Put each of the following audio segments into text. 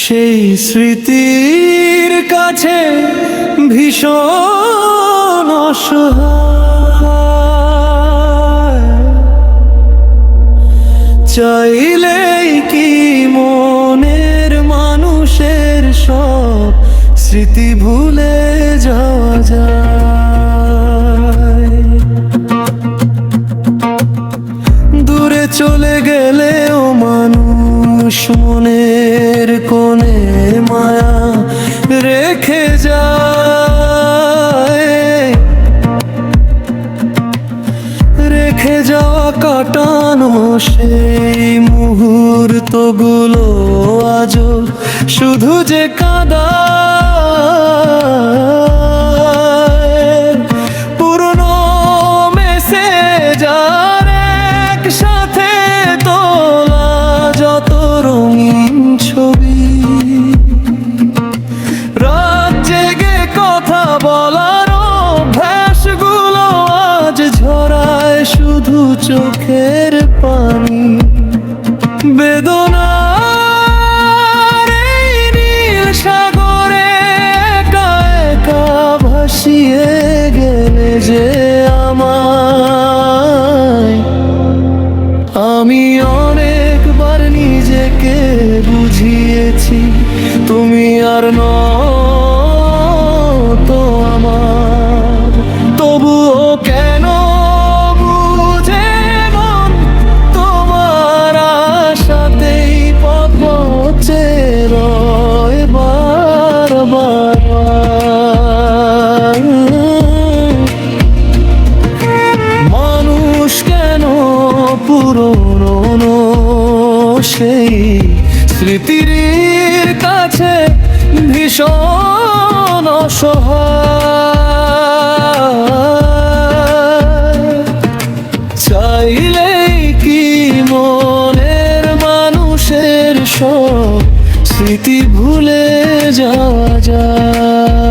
সেই স্মৃতির কাছে ভীষণ অসহায়। চাইলেই কি মনের মানুষের সব স্মৃতি ভুলে যাওয়া যায়। দূরে চলে গেলেও মানুষ মনের কোণে মায়া রেখে যায়। রেখে যাওয়া কাটানো সেই মুহূর্তগুলো আজও শুধু যে কাঁদায়। পুরনো মেসেজ আর একসাথে তোলা যত রঙিন ছবি, রাত জেগে কথা বলার অভ্যাসগুলো আজ ঝরায় শুধু চোখের পানি। বেদনার এই নীল সাগরে একা একা ভাসিয়ে গেলে যে আমায়, আমি অনেকবার নিজেকে বুঝিয়েছি তুমি আর নও তো আমার। তবুও কেন বুঝে মন তোমার আশাতেই পথ রয় বারবার। মানুষ কেন পুরনো সেই স্মৃতির কাছে ভীষণ অসহায়। চাইলেই কি মনের মানুষের সব স্মৃতি ভুলে যাওয়া যায়।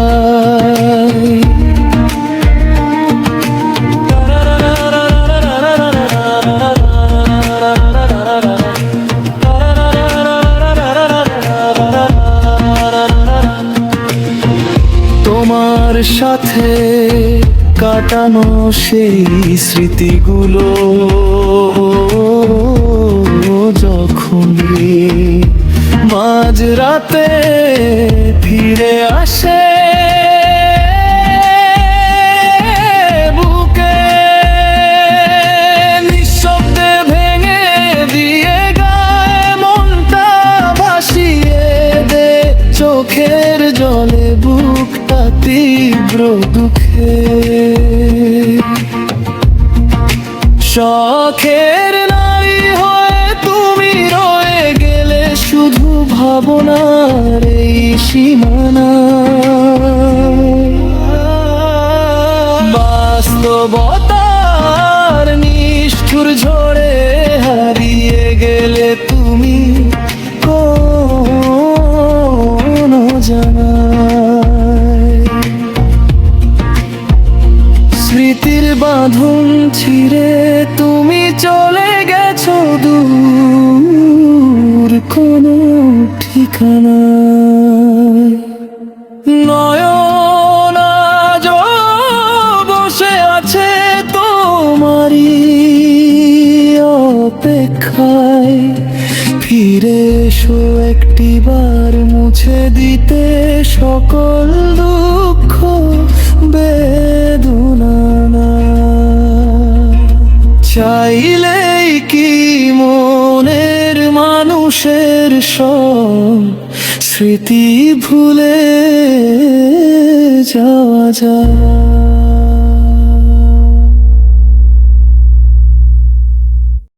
তোমার সাথে কাটানো সেই স্মৃতিগুলো যখন মাঝরাতে ফিরে আসে বুকে, নিঃশব্দে ভেঙে দিয়ে গায়ে মনটা ভাসিয়ে দে চোখের জলে বুকটা তীব্র দুঃখে। শখের নারী হয়ে তুমি রয়ে গেলে শুধু ভাবনার এই সীমানা। বাস্তবতার নিষ্ঠুর ঝড়ে হারিয়ে গেলে তুমি কোন জানায়। স্মৃতির বাঁধন ছিঁড়ে তুমি চলে গেছো দূর কোনো ঠিকানায়। নয়ন আজ বসে আছে তোমারই অপেক্ষায়। ফিরে এসো একটিবার মুছে দিতে সকল দুঃখ বেদনা। চাইলেই কি মনের মানুষের সব স্মৃতি ভুলে যাওয়া যায়।